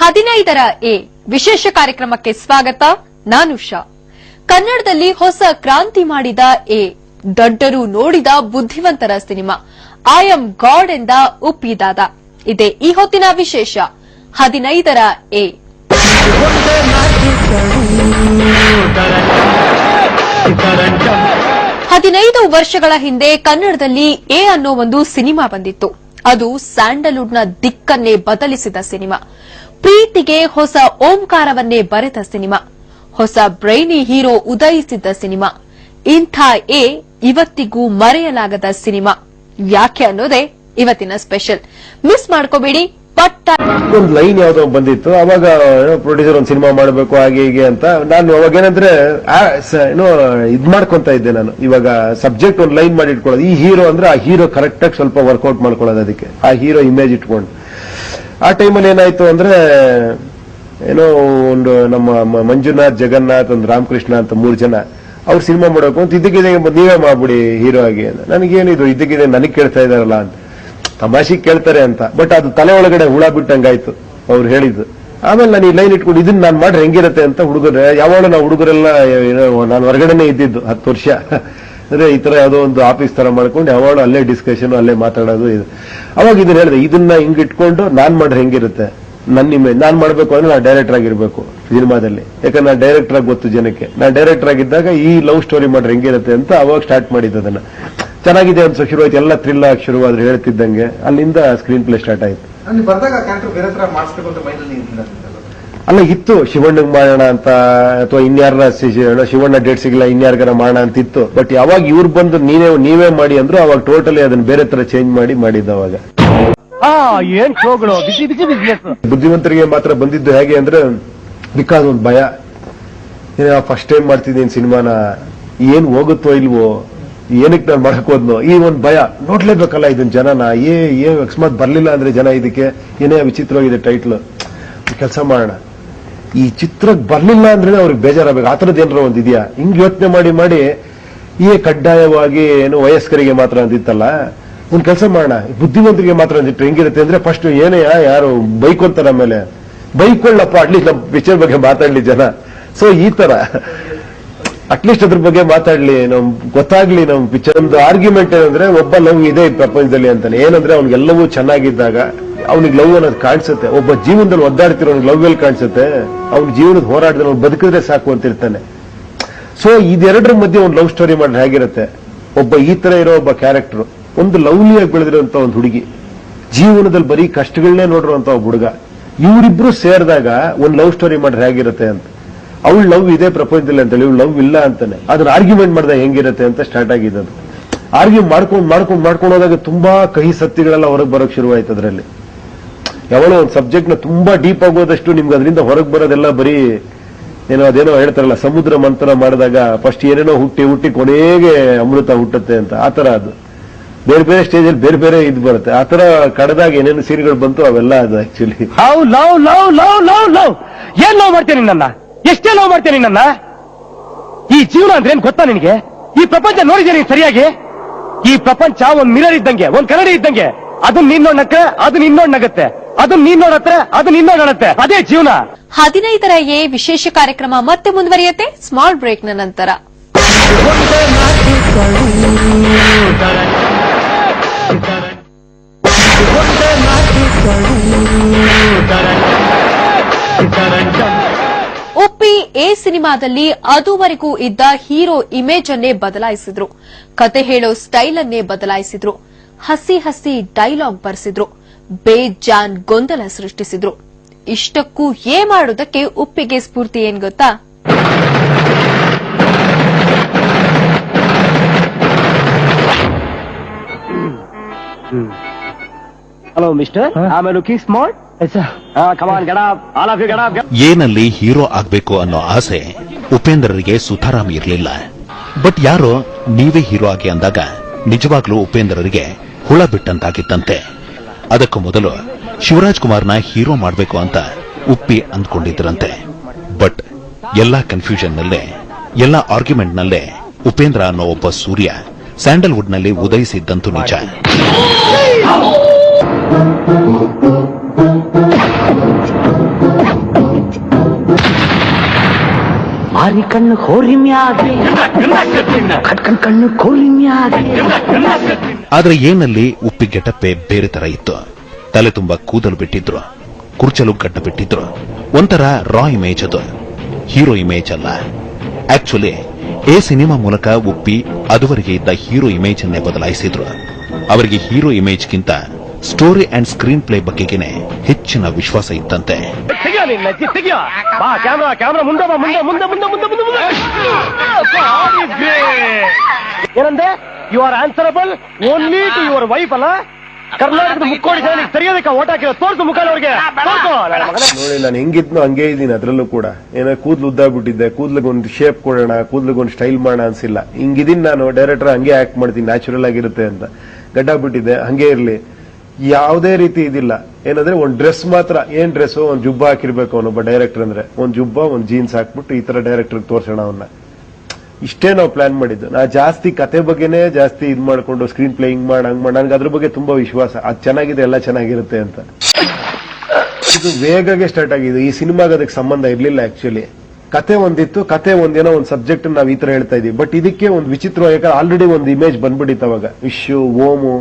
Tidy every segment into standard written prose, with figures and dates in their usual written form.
ಹದಿನೈದರ ಎ ವಿಶೇಷ ಕಾರ್ಯಕ್ರಮಕ್ಕೆ ಸ್ವಾಗತ. ನಾನು ಉಷಾ. ಕನ್ನಡದಲ್ಲಿ ಹೊಸ ಕ್ರಾಂತಿ ಮಾಡಿದ ಎ, ದೊಡ್ಡರು ನೋಡಿದ ಬುದ್ಧಿವಂತರ ಸಿನಿಮಾ ಐ ಆಮ್ ಗಾಡ್ ಎಂದ ಉಪ್ಪಿದಾದ. ಇದೇ ಈ ಹೊತ್ತಿನ ವಿಶೇಷ 15ರ ಎ. 15 ವರ್ಷಗಳ ಹಿಂದೆ ಕನ್ನಡದಲ್ಲಿ ಎ ಅನ್ನೋ ಒಂದು ಸಿನಿಮಾ ಬಂದಿತ್ತು. ಅದು ಸ್ಯಾಂಡಲ್ವುಡ್ನ ದಿಕ್ಕನ್ನೇ ಬದಲಿಸಿದ ಸಿನಿಮಾ. ಪ್ರೀತಿಗೆ ಹೊಸ ಓಂಕಾರವನ್ನೇ ಬರೆದ ಸಿನಿಮಾ. ಹೊಸ ಬ್ರೈನಿ ಹೀರೋ ಉದಯಿಸಿದ್ದ ಸಿನಿಮಾ. ಇಂಥ ಎ ಇವತ್ತಿಗೂ ಮರೆಯಲಾಗದ ಸಿನಿಮಾ. ಯಾಕೆ ಅನ್ನೋದೇ ಇವತ್ತಿನ ಸ್ಪೆಷಲ್. ಮಿಸ್ ಮಾಡ್ಕೋಬೇಡಿ. ಒಂದು ಲೈನ್ ಯಾವ್ದೋ ಬಂದಿತ್ತು, ಅವಾಗ ಪ್ರೊಡ್ಯೂಸರ್ ಒಂದು ಸಿನಿಮಾ ಮಾಡಬೇಕು ಹಾಗೆ ಹೀಗೆ ಅಂತ. ನಾನು ಅವಾಗ ಏನಂದ್ರೆ ಇದ್ ಮಾಡ್ಕೊಂತ ಇದ್ದೆ. ನಾನು ಇವಾಗ ಸಬ್ಜೆಕ್ಟ್ ಒಂದು ಲೈನ್ ಮಾಡಿ ಇಟ್ಕೊಳ್ಳೋದು. ಈ ಹೀರೋ ಅಂದ್ರೆ ಆ ಹೀರೋ ಕರೆಕ್ಟ್ ಆಗಿ ಸ್ವಲ್ಪ ವರ್ಕೌಟ್ ಮಾಡ್ಕೊಳ್ಳೋದು. ಅದಕ್ಕೆ ಆ ಹೀರೋ ಇಮೇಜ್ ಇಟ್ಕೊಂಡು ಆ ಟೈಮಲ್ಲಿ ಏನಾಯ್ತು ಅಂದ್ರೆ ಏನೋ ಒಂದು ನಮ್ಮ ಮಂಜುನಾಥ್, ಜಗನ್ನಾಥ್, ಒಂದು ರಾಮಕೃಷ್ಣ ಅಂತ 3 ಜನ ಅವ್ರು ಸಿನಿಮಾ ಮಾಡಬೇಕು ಅಂತ ಇದಕ್ಕಿದೆ ನೀವೇ ಮಾಡ್ಬಿಡಿ ಹೀರೋ ಆಗಿ. ನನಗೇನಿದು ಇದಕ್ಕಿದೆ ನನಗೆ ಕೇಳ್ತಾ ಇದಾರಲ್ಲ ಅಂತ ತಮಾಷೆಗೆ ಕೇಳ್ತಾರೆ ಅಂತ. ಬಟ್ ಅದು ತಲೆ ಒಳಗಡೆ ಹುಳ ಬಿಟ್ಟಂಗಾಯ್ತು ಅವ್ರು ಹೇಳಿದ್ದು. ಆಮೇಲೆ ನಾನು ಈ ಲೈನ್ ಇಟ್ಕೊಂಡು ಇದನ್ನ ನಾನು ಮಾಡ್ರೆ ಹೆಂಗಿರತ್ತೆ ಅಂತ ಹುಡುಗರು ಯಾವಾಗ ನಾವು ಹುಡುಗರೆಲ್ಲ ನಾನು ಹೊರಗಡೆನೆ ಇದ್ದಿದ್ದು 10 ವರ್ಷ. ಅಂದ್ರೆ ಈ ತರ ಯಾವುದೋ ಒಂದು ಆಫೀಸ್ ತರ ಮಾಡ್ಕೊಂಡು ಯಾವಾಗ ಅಲ್ಲೇ ಡಿಸ್ಕಷನ್ ಅಲ್ಲೇ ಮಾತಾಡೋದು. ಇದು ಅವಾಗ ಇದನ್ನ ಹೇಳಿದೆ, ಇದನ್ನ ಹಿಂಗ್ ಇಟ್ಕೊಂಡು ನಾನ್ ಮಾಡ್ರೆ ಹೆಂಗಿರುತ್ತೆ, ನನ್ನ ಇಮೇಜ್ ನಾನ್ ಮಾಡ್ಬೇಕು ಅಂದ್ರೆ ನಾನು ಡೈರೆಕ್ಟರ್ ಆಗಿರ್ಬೇಕು ಸಿನಿಮಾದಲ್ಲಿ. ಯಾಕಂದ್ರೆ ನಾನು ಡೈರೆಕ್ಟರ್ ಆಗಿ ಗೊತ್ತು ಜನಕ್ಕೆ. ನಾನು ಡೈರೆಕ್ಟರ್ ಆಗಿದ್ದಾಗ ಈ ಲವ್ ಸ್ಟೋರಿ ಮಾಡ್ರೆ ಹೆಂಗಿರುತ್ತೆ ಅಂತ ಅವಾಗ ಸ್ಟಾರ್ಟ್ ಮಾಡಿದ್ದು. ಅದನ್ನ ಚೆನ್ನಾಗಿದೆ ಅಂತ ಶುರುವಾಯ್ತು. ಎಲ್ಲ ಥ್ರಿಲ್ ಆಗಿ ಶುರುವಾದ್ರೆ ಹೇಳ್ತಿದ್ದಂಗೆ ಅಲ್ಲಿಂದ ಸ್ಕ್ರೀನ್ ಪ್ಲೇ ಸ್ಟಾರ್ಟ್ ಆಯ್ತು. ಅಲ್ಲ ಇತ್ತು, ಶಿವಣ್ಣಗ್ ಮಾಡೋಣ ಅಂತ ಅಥವಾ ಇನ್ಯಾರ ಶಿವಣ್ಣ ಡೇಟ್ ಸಿಗಲ್ಲ ಇನ್ಯಾರ್ಗಾರ ಮಾಡೋಣ ಅಂತ ಇತ್ತು. ಬಟ್ ಯಾವಾಗ ಇವ್ರು ಬಂದು ನೀವೇ ಮಾಡಿ ಅಂದ್ರು ಅವಾಗ ಟೋಟಲಿ ಅದನ್ನ ಬೇರೆ ತರ ಚೇಂಜ್ ಮಾಡಿದ್ದ. ಅವಾಗ ಏನ್ ಶೋಗಳು, ಬಿಸಿ ಬಿಸಿ ಬಿಸ್ನೆಸ್. ಬುದ್ಧಿವಂತರಿಗೆ ಮಾತ್ರ ಬಂದಿದ್ದು ಹೇಗೆ ಅಂದ್ರೆ ಬಿಕಾಸ್ ಒಂದು ಭಯ. ಫಸ್ಟ್ ಟೈಮ್ ಮಾಡ್ತಿದ್ದೀನಿ ಸಿನಿಮಾನ, ಏನ್ ಹೋಗುತ್ತೋ ಇಲ್ವೋ, ಏನಕ್ಕೆ ನಾನು ಮಾಡಕ್ ಹೋದ್ನೋ, ಈ ಒಂದು ಭಯ. ನೋಡ್ಲೇಬೇಕಲ್ಲ ಇದನ್ನ ಜನನ, ಅಕಸ್ಮಾತ್ ಬರ್ಲಿಲ್ಲ ಅಂದ್ರೆ ಜನ ಇದಕ್ಕೆ ಏನೇ ವಿಚಿತ್ರವಾಗಿದೆ ಟೈಟ್ಲ್, ಕೆಲಸ ಮಾಡೋಣ. ಈ ಚಿತ್ರಕ್ಕೆ ಬರ್ಲಿಲ್ಲ ಅಂದ್ರೆ ಅವ್ರಿಗೆ ಬೇಜಾರಾಗಬೇಕು. ಆ ಥರದ್ದು ಏನಾರ ಒಂದು ಇದೆಯಾ ಹಿಂಗ್ ಯೋಚನೆ ಮಾಡಿ ಕಡ್ಡಾಯವಾಗಿ ಏನು ವಯಸ್ಕರಿಗೆ ಮಾತ್ರ ಅಂದಿತ್ತಲ್ಲ, ಒಂದ್ ಕೆಲಸ ಮಾಡೋಣ ಬುದ್ಧಿವಂತರಿಗೆ ಮಾತ್ರ ಅಂದಿಟ್ಟು ಹೆಂಗಿರುತ್ತೆ ಅಂದ್ರೆ ಫಸ್ಟ್ ಏನೇ ಯಾರು ಬೈಕೊಂತಾರ ಆಮೇಲೆ ಬೈಕೊಳ್ಳಪ್ಪ, ಅಟ್ಲೀಸ್ಟ್ ನಮ್ಮ ಪಿಕ್ಚರ್ ಬಗ್ಗೆ ಮಾತಾಡ್ಲಿ ಜನ. ಸೊ ಈ ತರ ಅಟ್ಲೀಸ್ಟ್ ಅದ್ರ ಬಗ್ಗೆ ಮಾತಾಡ್ಲಿ, ನಮ್ ಗೊತ್ತಾಗ್ಲಿ ನಮ್ ಪಿಕ್ಚರ್. ಒಂದು ಆರ್ಗ್ಯುಮೆಂಟ್ ಏನಂದ್ರೆ ಒಬ್ಬ ಲವ್ ಇದೆ ಈ ಪ್ರಪಂಚದಲ್ಲಿ ಅಂತಾನೆ. ಏನಂದ್ರೆ ಅವ್ನಿಗೆಲ್ಲವೂ ಚೆನ್ನಾಗಿದ್ದಾಗ ಅವ್ನಿಗೆ ಲವ್ ಅನ್ನೋದು ಕಾಣಿಸುತ್ತೆ. ಒಬ್ಬ ಜೀವನದಲ್ಲಿ ಒದ್ದಾಡ್ತಿರೋ ಅವ್ನಿಗೆ ಲವ್ ಎಲ್ಲಿ ಕಾಣಿಸುತ್ತೆ? ಅವ್ನ ಜೀವನದ ಹೋರಾಟದಲ್ಲಿ ಅವ್ನು ಬದುಕಿದ್ರೆ ಸಾಕು ಅಂತಿರ್ತಾನೆ. ಸೊ ಇದೆರಡರ ಮಧ್ಯೆ ಒಂದು ಲವ್ ಸ್ಟೋರಿ ಮಾಡಿದ್ರೆ ಹೇಗಿರುತ್ತೆ? ಒಬ್ಬ ಈ ತರ ಇರೋ ಒಬ್ಬ ಕ್ಯಾರೆಕ್ಟರ್, ಒಂದು ಲವ್ಲಿಯಾಗಿ ಬೆಳೆದಿರುವಂತ ಒಂದು ಹುಡುಗಿ, ಜೀವನದಲ್ಲಿ ಬರೀ ಕಷ್ಟಗಳನ್ನೇ ನೋಡಿರುವಂತ ಒಬ್ಬ ಹುಡುಗ, ಇವರಿಬ್ರು ಸೇರಿದಾಗ ಒಂದು ಲವ್ ಸ್ಟೋರಿ ಮಾಡಿದ್ರೆ ಹೇಗಿರುತ್ತೆ ಅಂತ. ಅವಳು ಲವ್ ಇದೆ ಪ್ರಪಂಚದಲ್ಲಿ ಅಂತೇಳಿ ಇವ್ಳು ಲವ್ ಇಲ್ಲ ಅಂತಾನೆ. ಅದನ್ನ ಆರ್ಗ್ಯುಮೆಂಟ್ ಮಾಡಿದಾಗ ಹೆಂಗಿರುತ್ತೆ ಅಂತ ಸ್ಟಾರ್ಟ್ ಆಗಿದ್ದು. ಆರ್ಗ್ಯೂ ಮಾಡ್ಕೊಂಡು ಹೋದಾಗ ತುಂಬಾ ಕಹಿ ಸತ್ಯಗಳೆಲ್ಲ ಹೊರಗೆ ಬರೋಕ್ ಶುರುವಾಯ್ತು. ಅದರಲ್ಲಿ ಯಾವಳೋ ಒಂದು ಸಬ್ಜೆಕ್ಟ್ ನ ತುಂಬಾ ಡೀಪ್ ಆಗೋದಷ್ಟು ನಿಮ್ಗೆ ಅದರಿಂದ ಹೊರಗೆ ಬರೋದೆಲ್ಲ ಬರೀ ಅದೇನೋ ಹೇಳ್ತಾರಲ್ಲ, ಸಮುದ್ರ ಮಂಥನ ಮಾಡಿದಾಗ ಫಸ್ಟ್ ಏನೇನೋ ಹುಟ್ಟಿ ಕೊನೆಗೆ ಅಮೃತ ಹುಟ್ಟುತ್ತೆ ಅಂತ. ಆತರ ಅದು ಬೇರೆ ಬೇರೆ ಸ್ಟೇಜಲ್ಲಿ ಬೇರೆ ಬೇರೆ ಇದು ಬರುತ್ತೆ. ಆತರ ಕಡದಾಗ ಏನೇನು ಸೀನ್ಗಳು ಬಂತು ಅವೆಲ್ಲ ಅದು ಆಕ್ಚುಲಿ. ಏನ್ ಲವ್ ಮಾಡ್ತೇನೆ ನಿನ್ನ, ಎಷ್ಟೇ ಲವ್ ಮಾಡ್ತೇನೆ ನಿನ್ನ. ಈ ಜೀವನ ಅಂದ್ರೆ ಏನ್ ಗೊತ್ತಾ ನಿನಗೆ? ಈ ಪ್ರಪಂಚ ನೋಡಿದ್ದೇನೆ ಸರಿಯಾಗಿ. ಈ ಪ್ರಪಂಚ ಒಂದ್ ಮಿರರ್ ಇದ್ದಂಗೆ, ಒಂದ್ ಕನ್ನಡಿ ಇದ್ದಂಗೆ. ಅದನ್ನ ನೀನ್ ನೋಡ್ನಕ್ಕೆ ಅದನ್ನ ಇನ್ನೋಡ್ ನಗತ್ತೆ, ಅದನ್ನ ನೀನ್ ನೋಡತ್ತೆ ಅದನ್ನ ಇನ್ನೋಡ್ ನಡತ್ತೆ. ಅದೇ ಜೀವನ. 15ರ ಎ ವಿಶೇಷ ಕಾರ್ಯಕ್ರಮ ಮತ್ತೆ ಮುಂದುವರಿಯುತ್ತೆ ಸ್ಮಾಲ್ ಬ್ರೇಕ್ ನ ನಂತರ. ಉಪ್ಪಿ ಎ ಸಿನಿಮಾದಲ್ಲಿ ಅದುವರೆಗೂ ಇದ್ದ ಹೀರೋ ಇಮೇಜ್ ಅನ್ನೇ ಬದಲಾಯಿಸಿದ್ರು. ಕತೆ ಹೇಳೋ ಸ್ಟೈಲ್ ಅನ್ನೇ ಬದಲಾಯಿಸಿದ್ರು. ಹಸಿ ಡೈಲಾಗ್ ಬರ್ಸಿದ್ರು. ಬೇಜಾನ್ ಗೊಂದಲ ಸೃಷ್ಟಿಸಿದ್ರು. ಇಷ್ಟಕ್ಕೂ ಏ ಮಾಡೋದಕ್ಕೆ ಉಪ್ಪಿಗೆ ಸ್ಫೂರ್ತಿ ಏನ್ ಗೊತ್ತಾ? Hello mister, I am looking smart. ಏನಲ್ಲಿ ಹೀರೋ ಆಗ್ಬೇಕು ಅನ್ನೋ ಆಸೆ ಉಪೇಂದ್ರರಿಗೆ ಸುತಾರಾಮ್ ಇರಲಿಲ್ಲ. ಬಟ್ ಯಾರೋ ನೀವೇ ಹೀರೋ ಆಗಿ ಅಂದಾಗ ನಿಜವಾಗ್ಲೂ ಉಪೇಂದ್ರರಿಗೆ ಹುಳ ಬಿಟ್ಟಂತಾಗಿತ್ತಂತೆ. ಅದಕ್ಕೂ ಮೊದಲು ಶಿವರಾಜ್ ಕುಮಾರ್ನ ಹೀರೋ ಮಾಡಬೇಕು ಅಂತ ಉಪ್ಪಿ ಅಂದ್ಕೊಂಡಿದ್ರಂತೆ. ಬಟ್ ಎಲ್ಲಾ ಕನ್ಫ್ಯೂಷನ್ ನಲ್ಲೇ, ಎಲ್ಲಾ ಆರ್ಗ್ಯುಮೆಂಟ್ ನಲ್ಲೇ ಉಪೇಂದ್ರ ಅನ್ನೋ ಒಬ್ಬ ಸೂರ್ಯ ಸ್ಯಾಂಡಲ್ವುಡ್ನಲ್ಲಿ ಉದಯಿಸಿದ್ದಂತೂ ನಿಜ. ಮಾರಿ ಕಣ್ಣು ಕೋರಿ ಮ್ಯಾಗೆ ಕಟ್ಕನ್ ಕಣ್ಣು ಕೋರಿ ಮ್ಯಾಗೆ. ಆದ್ರೆ ಏನಲ್ಲಿ ಉಪ್ಪಿ ಗೆಟಪ್ಪೆ ಬೇರೆ ತರ ಇತ್ತು. ತಲೆ ತುಂಬಾ ಕೂದಲು ಬಿಟ್ಟಿದ್ರು, ಕುರ್ಚಲು ಗಡ್ಡ ಬಿಟ್ಟಿದ್ರು. ಒಂಥರ ರಾ ಇಮೇಜ್ ಅದು, ಹೀರೋ ಇಮೇಜ್ ಅಲ್ಲ. ಆಕ್ಚುಲಿ ಈ ಸಿನಿಮಾ ಮೂಲಕ ಉಪ್ಪಿ ಅದುವರೆಗೆ ಇದ್ದ ಹೀರೋ ಇಮೇಜ್ ಅನ್ನೇ ಬದಲಾಯಿಸಿದ್ರು. ಅವರಿಗೆ ಹೀರೋ ಇಮೇಜ್ಗಿಂತ ಸ್ಟೋರಿ ಅಂಡ್ ಸ್ಕ್ರೀನ್ ಪ್ಲೇ ಬಗ್ಗೆಗೆ ಹೆಚ್ಚಿನ ವಿಶ್ವಾಸ ಇತ್ತಂತೆ. ಏನಂದೆ? You are answerable only to your wife ಅಲ್ಲ? ಕರ್ನಾಟಕದ ಮುಕ್ಕೋಡಿ ಜನ ಸರಿಯಾದಕ್ಕೆ ಓಟ್ ಹಾಕಿರೋ ತೋರ್ಸು ಮುಖ ಅವ್ರಿಗೆ. ನೋಡಿ, ನಾನು ಹೆಂಗಿದ್ನೋ ಹಂಗೆ ಇದ್ದೀನಿ. ಅದ್ರಲ್ಲೂ ಕೂಡ ಏನೋ ಕೂದ್ಲು ಉದ್ದಾಗ್ಬಿಟ್ಟಿದ್ದೆ, ಕೂದ್ಲಿಗೊಂದು ಶೇಪ್ ಕೊಡೋಣ, ಕೂದ್ಲಿಗೊಂದು ಸ್ಟೈಲ್ ಮಾಡೋಣ ಅನ್ಸಿಲ್ಲ. ಹಿಂಗಿದ್ದೀನಿ ನಾನು. ಡೈರೆಕ್ಟರ್ ಹಂಗೆ ಆಕ್ಟ್ ಮಾಡ್ತೀನಿ, ನ್ಯಾಚುರಲ್ ಆಗಿರುತ್ತೆ ಅಂತ. ಗಡ್ಡ ಬಿಟ್ಟಿದ್ದೆ, ಹಂಗೆ ಇರ್ಲಿ, ಯಾವುದೇ ರೀತಿ ಇದಿಲ್ಲ. ಏನಂದ್ರೆ ಒಂದ್ ಡ್ರೆಸ್ ಮಾತ್ರ, ಏನ್ ಡ್ರೆಸ್, ಒಂದ್ ಜುಬ್ಬ ಹಾಕಿರ್ಬೇಕು ಅವನೊಬ್ಬ ಡೈರೆಕ್ಟರ್ ಅಂದ್ರೆ. ಒಂದ್ ಜುಬ್ಬ, ಒಂದ್ ಜೀನ್ಸ್ ಹಾಕ್ಬಿಟ್ಟು ಈ ತರ ಡೈರೆಕ್ಟರ್ ತೋರ್ಸೋಣ ಅವನ್ನ. ಇಷ್ಟೇ ನಾವು ಪ್ಲಾನ್ ಮಾಡಿದ್ದು. ನಾ ಜಾಸ್ತಿ ಕತೆ ಬಗ್ಗೆನೇ ಜಾಸ್ತಿ ಇದ್ ಮಾಡ್ಕೊಂಡು ಸ್ಕ್ರೀನ್ ಪ್ಲೇ ಹಿಂಗ್ ಮಾಡ ಹಂಗ್ ಮಾಡ, ನನ್ಗೆ ಅದ್ರ ಬಗ್ಗೆ ತುಂಬಾ ವಿಶ್ವಾಸ. ಅದ್ ಚೆನ್ನಾಗಿದೆ, ಎಲ್ಲ ಚೆನ್ನಾಗಿರುತ್ತೆ ಅಂತ. ಇದು ವೇಗಗೆ ಸ್ಟಾರ್ಟ್ ಆಗಿದೆ. ಈ ಸಿನಿಮಾಗ ಅದಕ್ಕೆ ಸಂಬಂಧ ಇರ್ಲಿಲ್ಲ. ಆಕ್ಚುಲಿ ಕತೆ ಒಂದಿತ್ತು, ಕತೆ ಒಂದೇನೋ ಒಂದ್ ಸಬ್ಜೆಕ್ಟ್ ನಾವ್ ಈ ತರ ಹೇಳ್ತಾ ಇದೀವಿ. ಬಟ್ ಇದಕ್ಕೆ ಒಂದು ವಿಚಿತ್ರ, ಯಾಕಂದ್ರೆ ಆಲ್ರೆಡಿ ಒಂದು ಇಮೇಜ್ ಬಂದ್ಬಿಟ್ಟಿತ್ತು ಅವಾಗ. ವಿಶ್ವ, ಓಮು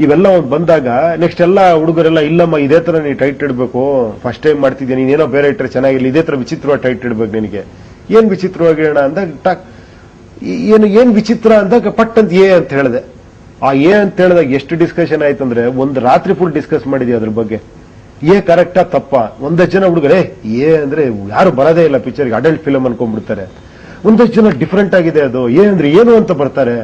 ಇವೆಲ್ಲ ಒಂದು ಬಂದಾಗ ನೆಕ್ಸ್ಟ್ ಎಲ್ಲ ಹುಡುಗರೆಲ್ಲ ಇಲ್ಲಮ್ಮ ಇದೇ ತರ ನೀ ಟೈಟ್ ಇಡ್ಬೇಕು, ಫಸ್ಟ್ ಟೈಮ್ ಮಾಡ್ತಿದ್ಯಾ, ನೀನೇನೋ ಬೇರೆ ಇಟ್ಟರೆ ಚೆನ್ನಾಗಿಲ್ಲ, ಇದೇ ತರ ವಿಚಿತ್ರವಾಗಿ ಟೈಟ್ ಇಡ್ಬೇಕು ನಿನಗೆ. ಏನ್ ವಿಚಿತ್ರವಾಗಿ ಹೇಳೋಣ ಅಂದಾಗ ಏನ್ ವಿಚಿತ್ರ ಅಂದಾಗ ಪಟ್ ಅಂತ ಎ ಅಂತ ಹೇಳಿದೆ. ಆ ಎ ಅಂತ ಹೇಳಿದಾಗ ಎಷ್ಟು ಡಿಸ್ಕಷನ್ ಆಯ್ತಂದ್ರೆ ಒಂದು ರಾತ್ರಿ ಫುಲ್ ಡಿಸ್ಕಸ್ ಮಾಡಿದ್ವಿ ಅದ್ರ ಬಗ್ಗೆ. ಎ ಕರೆಕ್ಟಾ ತಪ್ಪಾ? ಒಂದಷ್ಟು ಜನ ಹುಡುಗರೇ ಎ ಅಂದ್ರೆ ಯಾರು ಬರೋದೇ ಇಲ್ಲ ಪಿಕ್ಚರ್ಗೆ, ಅಡಲ್ಟ್ ಫಿಲಮ್ ಅನ್ಕೊಂಡ್ಬಿಡ್ತಾರೆ. ಒಂದಷ್ಟು ಜನ ಡಿಫ್ರೆಂಟ್ ಆಗಿದೆ ಅದು, ಎ ಅಂದ್ರೆ ಏನು ಅಂತ ಬರ್ತಾರೆ.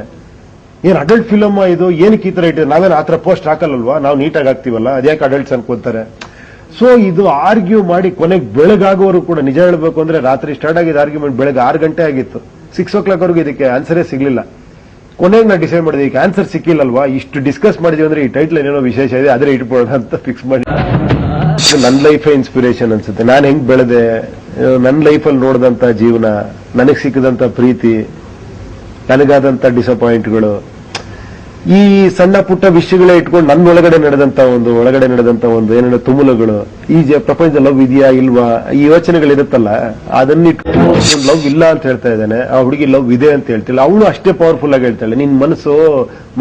ಏನ್ ಅಡಲ್ಟ್ ಫಿಲಮ್ ಇದು, ಏನಕ್ಕೆ ಈ ತರ ಇಟ್ಟಿದೆ? ನಾವೇನು ಆತರ ಪೋಸ್ಟ್ ಹಾಕಲ್ವಾ, ನಾವು ನೀಟಾಗಿ ಹಾಕ್ತಿವಲ್ಲ, ಅದ್ಯಾಕೆ ಅಡಲ್ಟ್ಸ್ ಅನ್ಕೋತಾರೆ? ಸೊ ಇದು ಆರ್ಗ್ಯೂ ಮಾಡಿ ಕೊನೆಗೆ ಬೆಳಗಾಗೋರು ಕೂಡ, ನಿಜ ಹೇಳ್ಬೇಕು ಅಂದ್ರೆ ರಾತ್ರಿ ಸ್ಟಾರ್ಟ್ ಆಗಿದ್ದು ಆರ್ಗ್ಯುಮೆಂಟ್ ಬೆಳಗ್ಗೆ 6 ಗಂಟೆ ಆಗಿತ್ತು. 6 o'clock ವರೆಗೂ ಇದಕ್ಕೆ ಆನ್ಸರೇ ಸಿಗ್ಲಿಲ್ಲ. ಕೊನೆಗೆ ನಾ ಡಿಸೈಡ್ ಮಾಡಿದೆ, ಈಗ ಆನ್ಸರ್ ಸಿಕ್ಕಿಲ್ಲಲ್ವಾ, ಇಷ್ಟು ಡಿಸ್ಕಸ್ ಮಾಡಿದ್ವಿ ಅಂದ್ರೆ ಈ ಟೈಟ್ಲ್ ಏನೋ ವಿಶೇಷ ಇದೆ, ಅದೇ ಇಟ್ಕೊಳ್ಳೋಣ ಅಂತ ಫಿಕ್ಸ್ ಮಾಡಿ. ನನ್ನ ಲೈಫೇ ಇನ್ಸ್ಪಿರೇಷನ್ ಅನ್ಸುತ್ತೆ. ನಾನು ಹೆಂಗ್ ಬೆಳೆದೆ, ನನ್ನ ಲೈಫಲ್ಲಿ ನೋಡಿದಂತ ಜೀವನ, ನನಗೆ ಸಿಕ್ಕಿದಂತ ಪ್ರೀತಿ, ನನಗಾದಂತ ಡಿಸಪಾಯಿಂಟ್ಗಳು, ಈ ಸಣ್ಣ ಪುಟ್ಟ ವಿಷಯಗಳೇ ಇಟ್ಕೊಂಡು ನನ್ನ ಒಳಗಡೆ ನಡೆದಂತ ಒಂದು ಏನೇನೋ ತುಮುಲಗಳು, ಈ ಪ್ರಪಂಚದ ಲವ್ ಇದೆಯಾ ಇಲ್ವಾ, ಈ ಯೋಚನೆಗಳಿರುತ್ತಲ್ಲ, ಅದನ್ನ ಇಟ್ಕೊಂಡು ಲವ್ ಇಲ್ಲ ಅಂತ ಹೇಳ್ತಾ ಇದ್ದಾನೆ. ಆ ಹುಡುಗಿ ಲವ್ ಇದೆ ಅಂತ ಹೇಳ್ತಿಲ್ಲ, ಅವಳು ಅಷ್ಟೇ ಪವರ್ಫುಲ್ ಆಗಿ ಹೇಳ್ತಾಳೆ. ನಿನ್ ಮನಸ್ಸು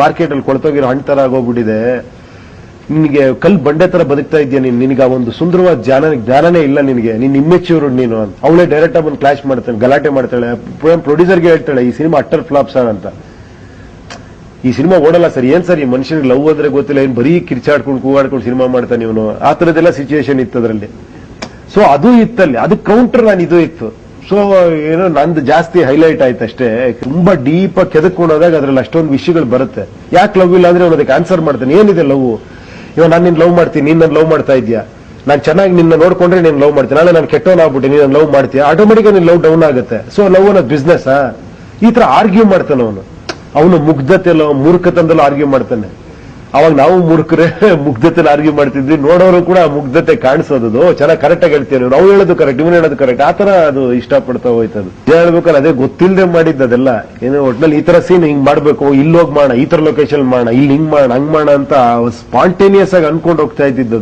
ಮಾರ್ಕೆಟ್ ಅಲ್ಲಿ ಕೊಳ್ತೋಗಿರೋ ಹಣ್ಣು ತರ ಆಗೋಗ್ಬಿಟ್ಟಿದೆ, ನಿನಗೆ ಕಲ್ ಬಂಡೆ ತರ ಬದುಕ್ತಾ ಇದೆಯಾ ನೀನು, ನಿನಗೆ ಆ ಒಂದು ಸುಂದರವಾದ ಜ್ಞಾನನೇ ಇಲ್ಲ ನಿನಗೆ, ನೀನ್ ಇಮ್ಮೆಚ್ಯೂರ್ ನೀನು ಅಂತ. ಅವಳೇ ಡೈರೆಕ್ಟ್ ಆಗಿ ಕ್ಲಾಶ್ ಮಾಡ್ತಾಳೆ, ಗಲಾಟೆ ಮಾಡ್ತಾಳೆ, ಪ್ರೊಡ್ಯೂಸರ್ಗೆ ಹೇಳ್ತಾಳೆ ಈ ಸಿನಿಮಾ ಅಟ್ಟರ್ ಫ್ಲಾಪ್ ಸರ್ ಅಂತ, ಈ ಸಿನಿಮಾ ಓಡಲ್ಲ ಸರ್. ಏನ್ ಸರ್ ಈ ಮನುಷ್ಯನಿಗೆ ಲವ್ ಅಂದ್ರೆ ಗೊತ್ತಿಲ್ಲ, ಏನ್ ಬರೀ ಕಿರ್ಚಾಡ್ಕೊಂಡು ಕೂಗಾಡ್ಕೊಂಡು ಸಿನಿಮಾ ಮಾಡ್ತಾನೆ ಇವನು, ಆ ತರದೆಲ್ಲ ಸಿಚುವೇಶನ್ ಇತ್ತು ಅದರಲ್ಲಿ. ಸೊ ಅದು ಇತ್ತಲ್ಲಿ, ಅದು ಕೌಂಟರ್ ನಾನು ಇದು ಇತ್ತು. ಸೊ ಏನೋ ನಂದು ಜಾಸ್ತಿ ಹೈಲೈಟ್ ಆಯ್ತು ಅಷ್ಟೇ. ತುಂಬಾ ಡೀಪ್ ಆಗಿ ಕೆದಕೊಂಡು ಹೋದಾಗ ಅದ್ರಲ್ಲಿ ಅಷ್ಟೊಂದು ವಿಷಯಗಳು ಬರುತ್ತೆ. ಯಾಕೆ ಲವ್ ಇಲ್ಲ ಅಂದ್ರೆ ಅವನು ಅದಕ್ಕೆ ಆನ್ಸರ್ ಮಾಡ್ತಾನೆ, ಏನಿದೆ ಲವ್, ಇವಾಗ ನಾನು ನಿನ್ ಲವ್ ಮಾಡ್ತೀನಿ, ನೀನ್ ನನ್ನ ಲವ್ ಮಾಡ್ತಾ ಇದ್ಯಾ, ನಾನು ಚೆನ್ನಾಗಿ ನಿನ್ನ ನೋಡ್ಕೊಂಡ್ರೆ ನೀನ್ ಲವ್ ಮಾಡ್ತೀನಿ, ನಾಳೆ ನಾನು ಕೆಟ್ಟವನಾಗ್ಬಿಟ್ಟು ನೀನ್ ಲವ್ ಮಾಡ್ತೀಯ, ಆಟೋಮೆಟಿಕ್ ನಿನ್ ಲವ್ ಡೌನ್ ಆಗುತ್ತೆ. ಸೊ ಲವ್ ಅನ್ನೋದು ಬಿಸ್ನೆಸ್, ಈ ತರ ಆರ್ಗ್ಯೂ ಮಾಡ್ತಾನೆ ಅವನು ಮುಗ್ಧತೆಲ್ಲ ಮೂರ್ಖತನದಲ್ಲೂ ಆರ್ಗ್ಯೂ ಮಾಡ್ತಾನೆ. ಅವಾಗ ನಾವು ಮೂರ್ಖರೇ ಮುಗ್ಧತೆಲ್ಲ ಆರ್ಗ್ಯೂ ಮಾಡ್ತಿದ್ವಿ, ನೋಡೋರು ಕೂಡ ಮುಗ್ಧತೆ ಕಾಣಿಸೋದು. ಚೆನ್ನಾಗಿ ಕರೆಕ್ಟ್ ಆಗಿ ಹೇಳ್ತೀವಿ, ನಾವು ಹೇಳೋದು ಕರೆಕ್ಟ್, ಇವನು ಹೇಳೋದು ಕರೆಕ್ಟ್, ಆತರ ಅದು ಇಷ್ಟಪಡ್ತಾ ಹೋಯ್ತದು. ಹೇಳ್ಬೇಕಲ್ಲ ಅದೇ ಗೊತ್ತಿಲ್ಲದೆ ಮಾಡಿದ್ದದೆಲ್ಲ. ಏನೋ ಒಟ್ನಲ್ಲಿ ಈ ತರ ಸೀನ್ ಹಿಂಗ್ ಮಾಡ್ಬೇಕು, ಇಲ್ಲೋಗಿ ಮಾಡೋಣ, ಈ ತರ ಲೊಕೇಶನ್ ಮಾಡೋಣ, ಇಲ್ಲಿ ಹಿಂಗ್ ಮಾಡೋಣ, ಹಂಗ್ ಮಾಡೋಣ ಅಂತ ಸ್ಪಾಂಟೇನಿಯಸ್ ಆಗಿ ಅನ್ಕೊಂಡು ಹೋಗ್ತಾ ಇದ್ದಿದ್ದು.